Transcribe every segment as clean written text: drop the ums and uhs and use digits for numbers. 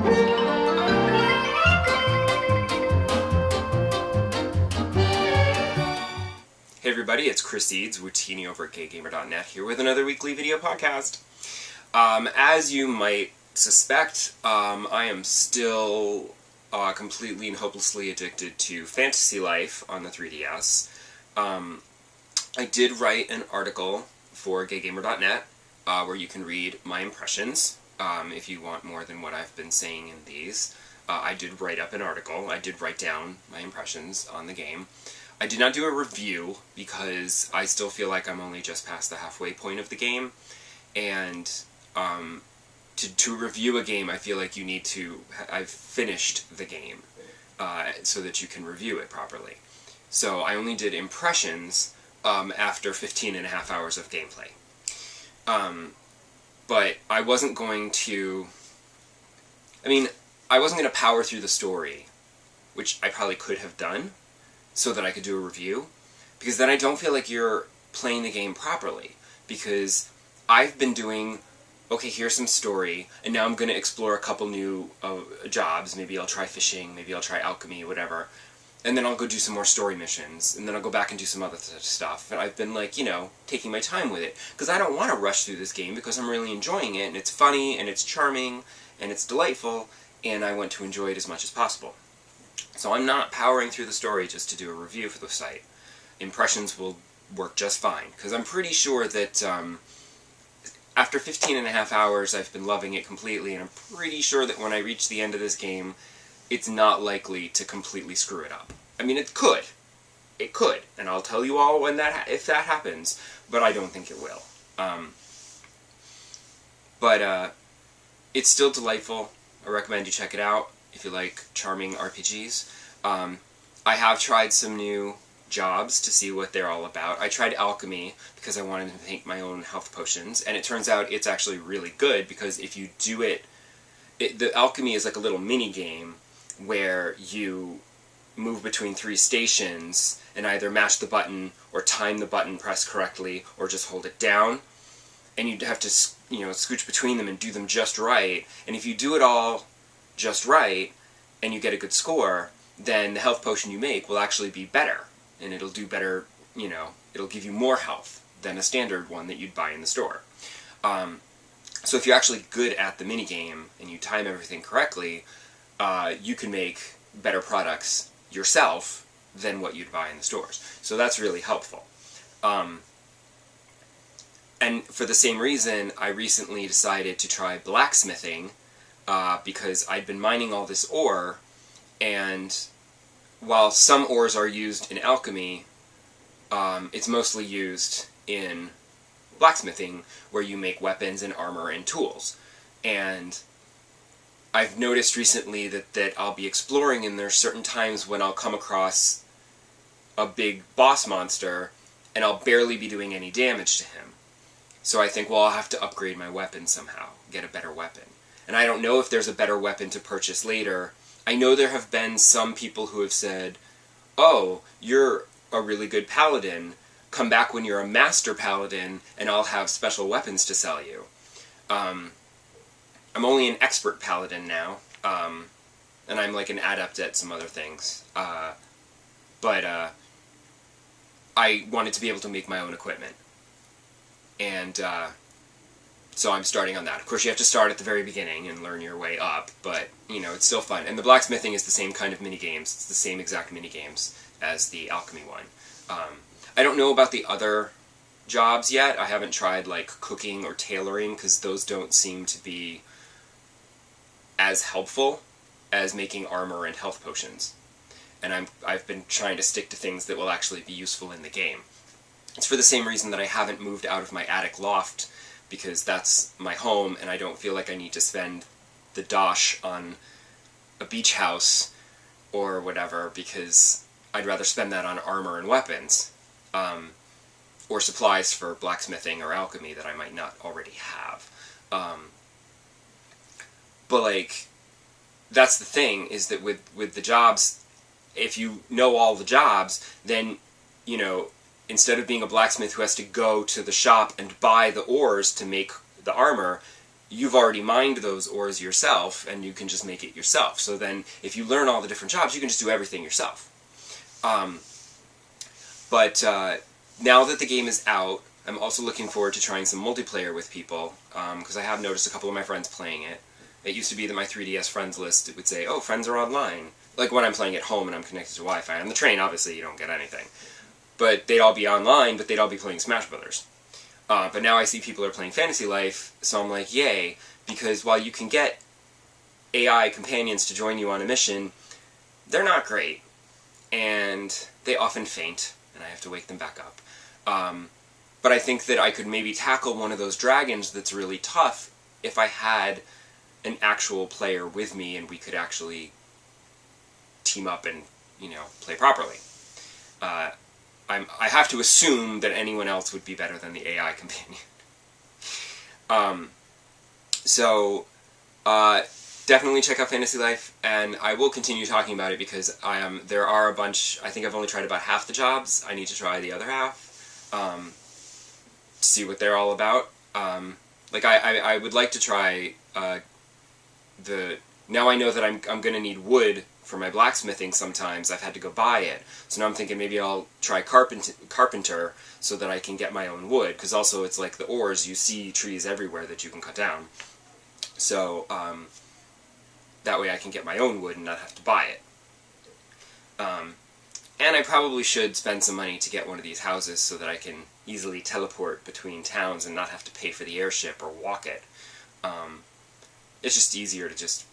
Hey everybody, it's Chris Eads, Wootini over at GayGamer.net, here with another weekly video podcast. As you might suspect, I am still completely and hopelessly addicted to Fantasy Life on the 3DS. I did write an article for GayGamer.net where you can read my impressions if you want more than what I've been saying in these. I did write up an article. I did write down my impressions on the game. I did not do a review because I still feel like I'm only just past the halfway point of the game, and to review a game I feel like you need to I've finished the game so that you can review it properly. So I only did impressions after 15 and a half hours of gameplay. But I wasn't going to power through the story, which I probably could have done, so that I could do a review, because then I don't feel like you're playing the game properly, because I've been doing, okay, here's some story, and now I'm going to explore a couple new jobs. Maybe I'll try fishing, maybe I'll try alchemy, whatever, and then I'll go do some more story missions, and then I'll go back and do some other stuff, and I've been, like, taking my time with it, because I don't want to rush through this game, because I'm really enjoying it, and it's funny, and it's charming, and it's delightful, and I want to enjoy it as much as possible. So I'm not powering through the story just to do a review for the site. Impressions will work just fine, because I'm pretty sure that after 15 and a half hours I've been loving it completely, and I'm pretty sure that when I reach the end of this game, it's not likely to completely screw it up. I mean, it could. It could, and I'll tell you all when if that happens, but I don't think it will. It's still delightful. I recommend you check it out if you like charming RPGs. I have tried some new jobs to see what they're all about. I tried alchemy because I wanted to make my own health potions, and it turns out it's actually really good, because if you do the alchemy is like a little mini game where you move between 3 stations and either mash the button or time the button press correctly or just hold it down, and you have to scooch between them and do them just right, and if you do it all just right and you get a good score, then the health potion you make will actually be better, and it'll do better, it'll give you more health than a standard one that you'd buy in the store. So if you're actually good at the minigame and you time everything correctly, you can make better products yourself than what you'd buy in the stores. So that's really helpful. And for the same reason, I recently decided to try blacksmithing, because I'd been mining all this ore, and while some ores are used in alchemy, it's mostly used in blacksmithing, where you make weapons and armor and tools. And I've noticed recently that I'll be exploring, and there's certain times when I'll come across a big boss monster, and I'll barely be doing any damage to him. So I think, well, I'll have to upgrade my weapon somehow, get a better weapon. And I don't know if there's a better weapon to purchase later. I know there have been some people who have said, oh, you're a really good paladin, come back when you're a master paladin, and I'll have special weapons to sell you. I'm only an expert paladin now, and I'm like an adept at some other things. But I wanted to be able to make my own equipment. And so I'm starting on that. Of course, you have to start at the very beginning and learn your way up, but, it's still fun. And the blacksmithing is the same kind of minigames. It's the same exact minigames as the alchemy one. I don't know about the other jobs yet. I haven't tried, like, cooking or tailoring, because those don't seem to be as helpful as making armor and health potions. And I've been trying to stick to things that will actually be useful in the game. It's for the same reason that I haven't moved out of my attic loft, because that's my home, and I don't feel like I need to spend the dosh on a beach house or whatever, because I'd rather spend that on armor and weapons, or supplies for blacksmithing or alchemy that I might not already have. But, like, that's the thing, is that with the jobs, if you know all the jobs, then, instead of being a blacksmith who has to go to the shop and buy the ores to make the armor, you've already mined those ores yourself, and you can just make it yourself. So then, if you learn all the different jobs, you can just do everything yourself. But now that the game is out, I'm also looking forward to trying some multiplayer with people, because I have noticed a couple of my friends playing it. It used to be that my 3DS friends list, it would say, oh, friends are online. Like when I'm playing at home and I'm connected to Wi-Fi. On the train, obviously, you don't get anything. But they'd all be online, but they'd all be playing Smash Brothers. But now I see people are playing Fantasy Life, so I'm like, yay, because while you can get AI companions to join you on a mission, they're not great. And they often faint, and I have to wake them back up. But I think that I could maybe tackle one of those dragons that's really tough if I had an actual player with me and we could actually team up and, you know, play properly. I have to assume that anyone else would be better than the AI companion. Definitely check out Fantasy Life, and I will continue talking about it because there are a bunch. I think I've only tried about half the jobs. I need to try the other half to see what they're all about. I would like to try now I know that I'm going to need wood for my blacksmithing sometimes. I've had to go buy it. So now I'm thinking maybe I'll try carpenter so that I can get my own wood. Because also it's like the ores, you see trees everywhere that you can cut down. So that way I can get my own wood and not have to buy it. And I probably should spend some money to get one of these houses so that I can easily teleport between towns and not have to pay for the airship or walk it. It's just easier to just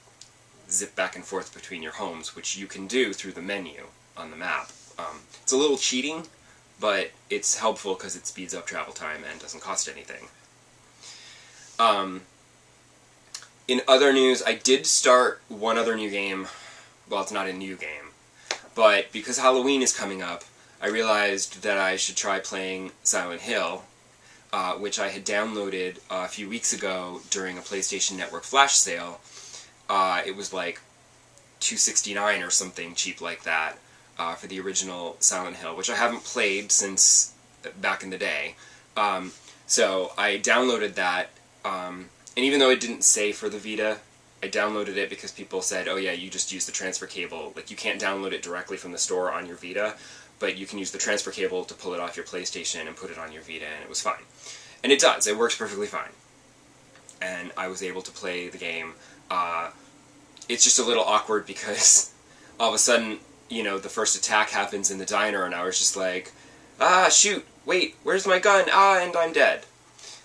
zip back and forth between your homes, which you can do through the menu on the map. It's a little cheating, but it's helpful because it speeds up travel time and doesn't cost anything. In other news, I did start one other new game. Well, it's not a new game, but because Halloween is coming up, I realized that I should try playing Silent Hill, which I had downloaded a few weeks ago during a PlayStation Network flash sale. It was like $2.69 or something cheap like that for the original Silent Hill, which I haven't played since back in the day. So I downloaded that, and even though it didn't say for the Vita, I downloaded it because people said, oh yeah, you just use the transfer cable. Like, you can't download it directly from the store on your Vita, but you can use the transfer cable to pull it off your PlayStation and put it on your Vita, and it was fine. And it does. It works perfectly fine. And I was able to play the game. It's just a little awkward because all of a sudden, you know, the first attack happens in the diner, and I was just like, ah, shoot, wait, where's my gun? Ah, and I'm dead.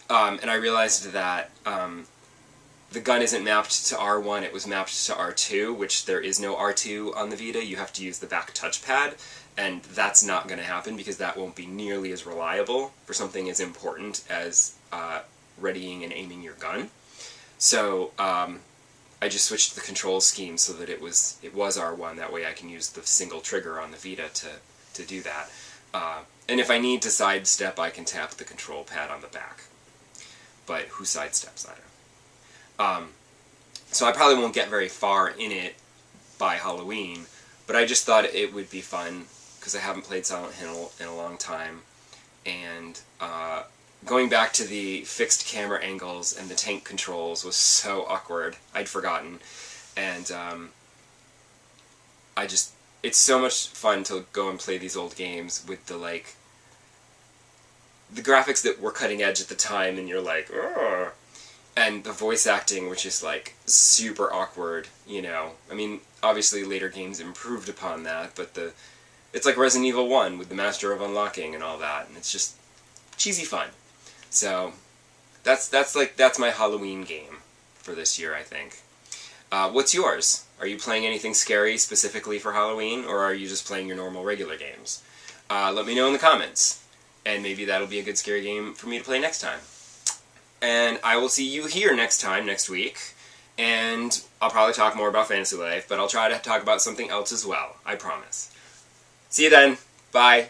And I realized that the gun isn't mapped to R1, it was mapped to R2, which there is no R2 on the Vita. You have to use the back touchpad, and that's not going to happen because that won't be nearly as reliable for something as important as readying and aiming your gun. So I just switched the control scheme so that it was R1. That way I can use the single trigger on the Vita to do that. And if I need to sidestep, I can tap the control pad on the back. But who sidesteps? I don't know. So I probably won't get very far in it by Halloween, but I just thought it would be fun because I haven't played Silent Hill in a long time, and going back to the fixed camera angles and the tank controls was so awkward. I'd forgotten, and it's so much fun to go and play these old games with the graphics that were cutting edge at the time, and you're like, ugh. And the voice acting, which is like super awkward, you know. I mean, obviously later games improved upon that, but it's like Resident Evil 1 with the Master of Unlocking and all that, and it's just cheesy fun. So that's my Halloween game for this year, I think. What's yours? Are you playing anything scary specifically for Halloween, or are you just playing your normal regular games? Let me know in the comments, and maybe that'll be a good scary game for me to play next time. And I will see you here next week, and I'll probably talk more about Fantasy Life, but I'll try to talk about something else as well, I promise. See you then. Bye.